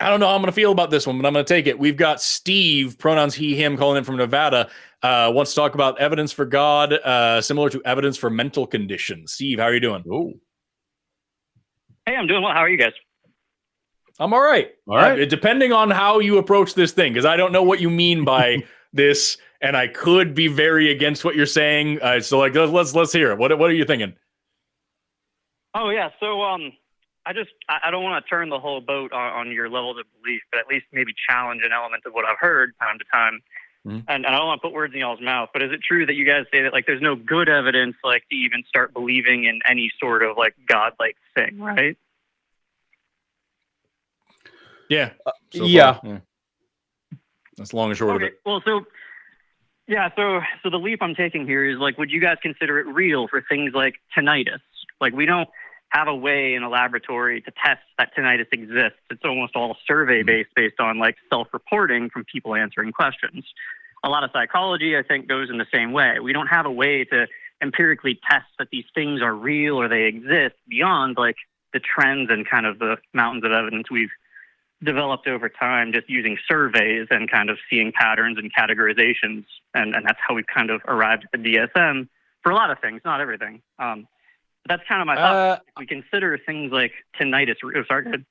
I don't know how I'm going to feel about this one, but I'm going to take it. We've got Steve, pronouns he, him, calling in from Nevada, wants to talk about evidence for God, similar to evidence for mental conditions. Steve, how are you doing? Oh, Hey, I'm doing well. How are you guys? I'm all right. All right. Depending on how you approach this thing, because I don't know what you mean by this, and I could be very against what you're saying. So, like, let's hear it. What are you thinking? Oh yeah. So I don't want to turn the whole boat on your levels of belief, but at least maybe challenge an element of what I've heard time to time. Mhm. And I don't want to put words in y'all's mouth, but is it true that you guys say that like there's no good evidence like to even start believing in any sort of like God-like thing, right? Yeah. So yeah. far, yeah. That's long and short of Okay. it. Well, so the leap I'm taking here is like, would you guys consider it real for things like tinnitus? Like we don't have a way in a laboratory to test that tinnitus exists. It's almost all survey based on like self-reporting from people answering questions. A lot of psychology, I think, goes in the same way. We don't have a way to empirically test that these things are real or they exist beyond like the trends and kind of the mountains of evidence we've developed over time just using surveys and kind of seeing patterns and categorizations. And that's how we've kind of arrived at the DSM for a lot of things, not everything. That's kind of my thought. If we consider things like tinnitus. Oh, sorry, go ahead.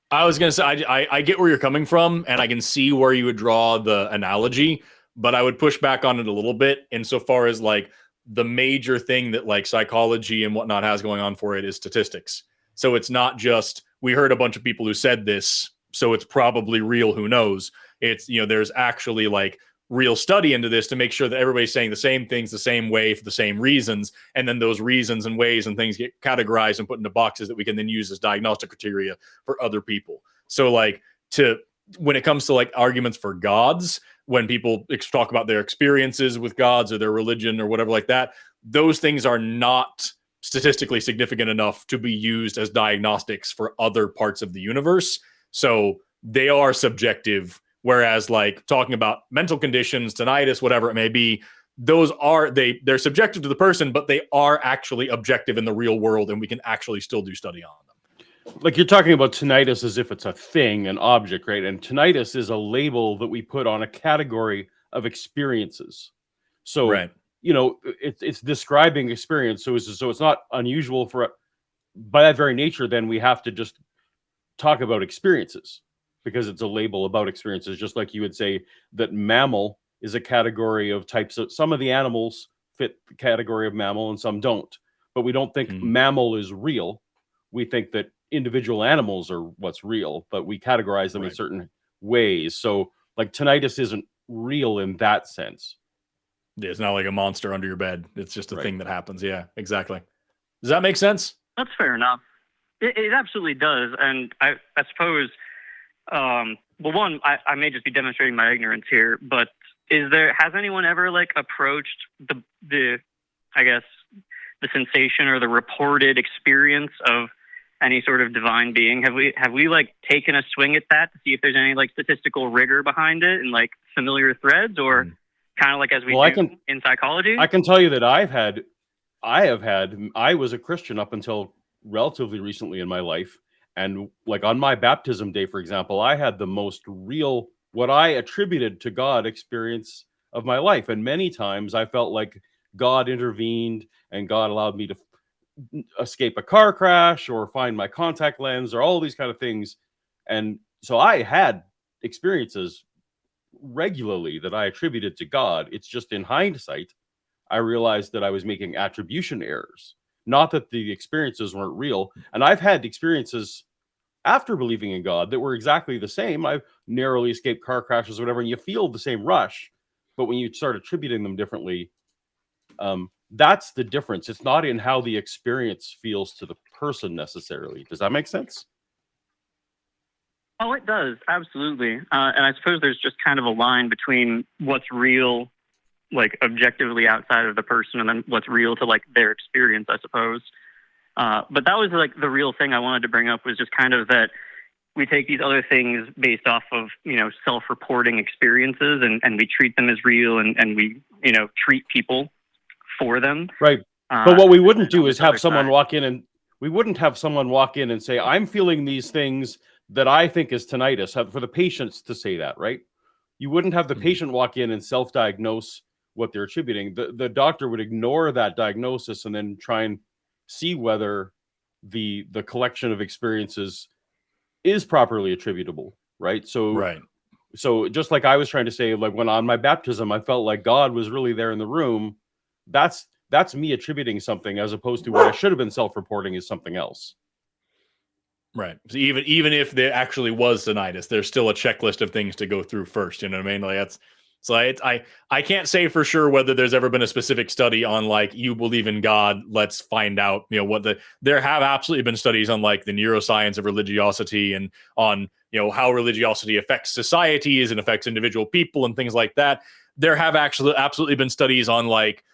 I was going to say, I get where you're coming from, and I can see where you would draw the analogy, but I would push back on it a little bit insofar as like the major thing that like psychology and whatnot has going on for it is statistics. So it's not just, we heard a bunch of people who said this, so it's probably real, who knows? It's, there's actually like real study into this to make sure that everybody's saying the same things the same way for the same reasons, and then those reasons and ways and things get categorized and put into boxes that we can then use as diagnostic criteria for other people. So like when it comes to like arguments for gods, when people talk about their experiences with gods or their religion or whatever like that, those things are not statistically significant enough to be used as diagnostics for other parts of the universe. So they are subjective. Whereas like talking about mental conditions, tinnitus, whatever it may be, those are, they're subjective to the person, but they are actually objective in the real world, and we can actually still do study on them. Like you're talking about tinnitus as if it's a thing, an object, right? And tinnitus is a label that we put on a category of experiences. So, right. It's describing experience. So it's not unusual by that very nature, then we have to just talk about experiences, because it's a label about experiences, just like you would say that mammal is a category of types of, some of the animals fit the category of mammal and some don't. But we don't think mammal is real. We think that individual animals are what's real, but we categorize them in certain ways. So like tinnitus isn't real in that sense. Yeah, it's not like a monster under your bed. It's just a thing that happens. Yeah, exactly. Does that make sense? That's fair enough. It absolutely does. And I suppose, well, one, I may just be demonstrating my ignorance here, but has anyone ever like approached the I guess the sensation or the reported experience of any sort of divine being? Have we like taken a swing at that to see if there's any like statistical rigor behind it and like familiar threads, or kind of like as we do in psychology? I can tell you that I was a Christian up until relatively recently in my life. And like on my baptism day, for example, I had the most real, what I attributed to God experience of my life. And many times I felt like God intervened and God allowed me to escape a car crash or find my contact lens or all these kind of things. And so I had experiences regularly that I attributed to God. It's just in hindsight, I realized that I was making attribution errors. Not that the experiences weren't real. And I've had experiences after believing in God that were exactly the same. I've narrowly escaped car crashes or whatever, and you feel the same rush. But when you start attributing them differently, that's the difference. It's not in how the experience feels to the person necessarily. Does that make sense? Oh, it does. Absolutely. And I suppose there's just kind of a line between what's real, like objectively outside of the person, and then what's real to like their experience, I suppose. But that was like the real thing I wanted to bring up, was just kind of that we take these other things based off of, self-reporting experiences, and we treat them as real, and we, treat people for them. Right. But what we wouldn't do is have someone walk in and say, I'm feeling these things that I think is tinnitus, for the patients to say that, right? You wouldn't have the patient walk in and self-diagnose what they're attributing. The doctor would ignore that diagnosis and then try and see whether the collection of experiences is properly attributable, right? So just like I was trying to say, like when on my baptism, I felt like God was really there in the room. That's me attributing something, as opposed to what I should have been self-reporting is something else. Right. So even if there actually was tinnitus, there's still a checklist of things to go through first. You know what I mean? Like that's so I can't say for sure whether there's ever been a specific study on like you believe in God. Let's find out. You know there have absolutely been studies on like the neuroscience of religiosity and on how religiosity affects societies and affects individual people and things like that. There have actually absolutely been studies on like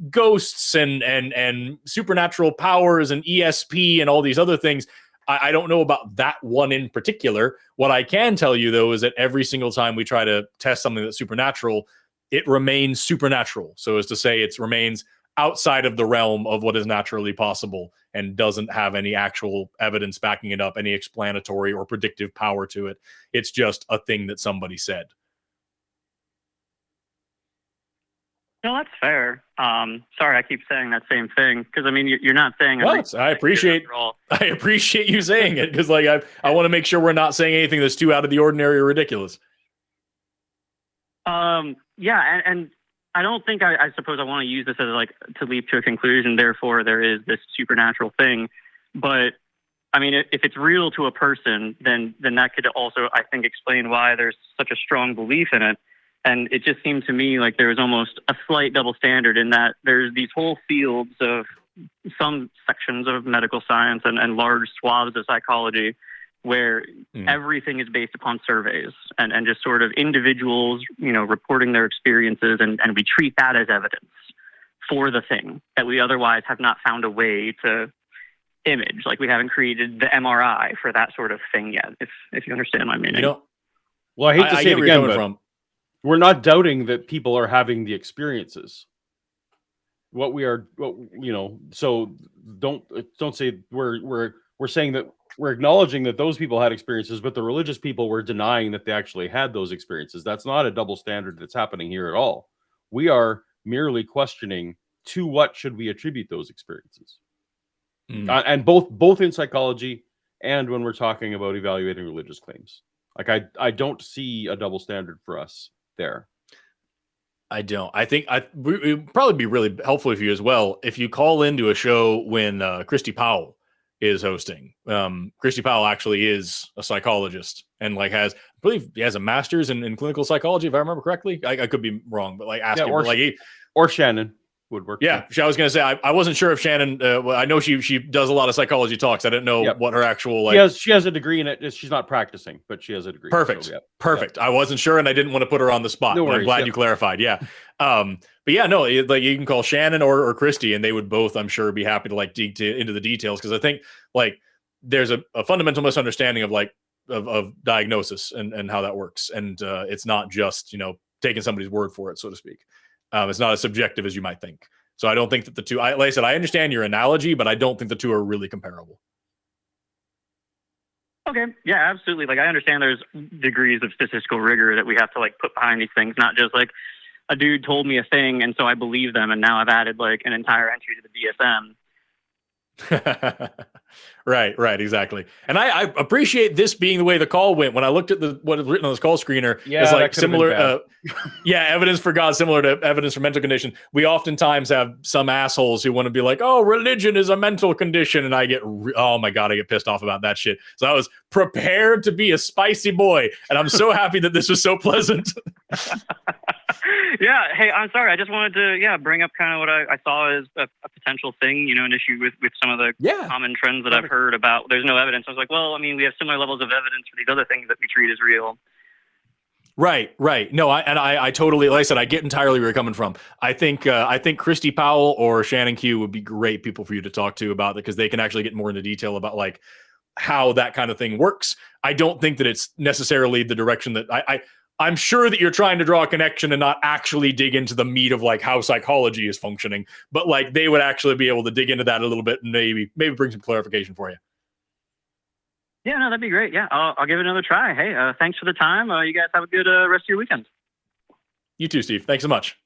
ghosts and supernatural powers and ESP and all these other things. I don't know about that one in particular. What I can tell you, though, is that every single time we try to test something that's supernatural, it remains supernatural. So as to say, it remains outside of the realm of what is naturally possible and doesn't have any actual evidence backing it up, any explanatory or predictive power to it. It's just a thing that somebody said. No, that's fair. Sorry, I keep saying that same thing because I mean you're not saying. Well, I appreciate you saying it because like I want to make sure we're not saying anything that's too out of the ordinary or ridiculous. Yeah, and I don't think I suppose I want to use this as like to leap to a conclusion. Therefore, there is this supernatural thing, but I mean if it's real to a person, then that could also I think explain why there's such a strong belief in it. And it just seemed to me like there was almost a slight double standard in that there's these whole fields of some sections of medical science and large swaths of psychology where everything is based upon surveys and just sort of individuals, reporting their experiences. And we treat that as evidence for the thing that we otherwise have not found a way to image. Like we haven't created the MRI for that sort of thing yet, if you understand my meaning. Well, I hate to say it again, but we're not doubting that people are having the experiences. So don't say we're saying that we're acknowledging that those people had experiences, but the religious people were denying that they actually had those experiences. That's not a double standard that's happening here at all. We are merely questioning to what should we attribute those experiences. And both in psychology and when we're talking about evaluating religious claims. Like I don't see a double standard for us there. I don't. I think it would probably be really helpful for you as well if you call into a show when Christy Powell is hosting. Christy Powell actually is a psychologist and like I believe he has a master's in clinical psychology, if I remember correctly. I could be wrong, but like ask him. Or Shannon would work. Yeah, I was going to say I wasn't sure if Shannon. I know she does a lot of psychology talks. I didn't know what her actual like. She has a degree in it. She's not practicing, but she has a degree. Perfect. So, perfect. I wasn't sure, and I didn't want to put her on the spot. No worries, I'm glad you clarified. Yeah. But yeah, no, like you can call Shannon or Christy, and they would both, I'm sure, be happy to like dig into the details because I think like there's a fundamental misunderstanding of like of diagnosis and how that works, and it's not just taking somebody's word for it, so to speak. It's not as subjective as you might think. So I don't think that the two, like I said, I understand your analogy, but I don't think the two are really comparable. Okay. Yeah, absolutely. Like I understand there's degrees of statistical rigor that we have to like put behind these things, not just like a dude told me a thing and so I believe them and now I've added like an entire entry to the DSM. Right, exactly. And I appreciate this being the way the call went. When I looked at what is written on this call screener, it's like similar, evidence for God, similar to evidence for mental condition. We oftentimes have some assholes who want to be like, oh, religion is a mental condition. And I get, oh my God, I get pissed off about that shit. So I was prepared to be a spicy boy. And I'm so happy that this was so pleasant. Yeah. Hey, I'm sorry. I just wanted to, bring up kind of what I saw as a potential thing, an issue with some of the common trends that I've heard about. There's no evidence. I was like, well, I mean, we have similar levels of evidence for these other things that we treat as real. Right. No, I totally, like I said, I get entirely where you're coming from. I think Christy Powell or Shannon Q would be great people for you to talk to about it because they can actually get more into detail about like how that kind of thing works. I don't think that it's necessarily the direction that I'm sure that you're trying to draw a connection and not actually dig into the meat of like how psychology is functioning, but like they would actually be able to dig into that a little bit and maybe bring some clarification for you. Okay. Yeah, absolutely. Like I understand there's degrees of statistical rigor that we have to like put behind these things, not just like a dude told me a thing and so I believe them and now I've added like an entire entry to the DSM. Perfect. Yeah, no, that'd be great. Yeah, I'll give it another try. Hey, thanks for the time. You guys have a good rest of your weekend. You too, Steve. Thanks so much.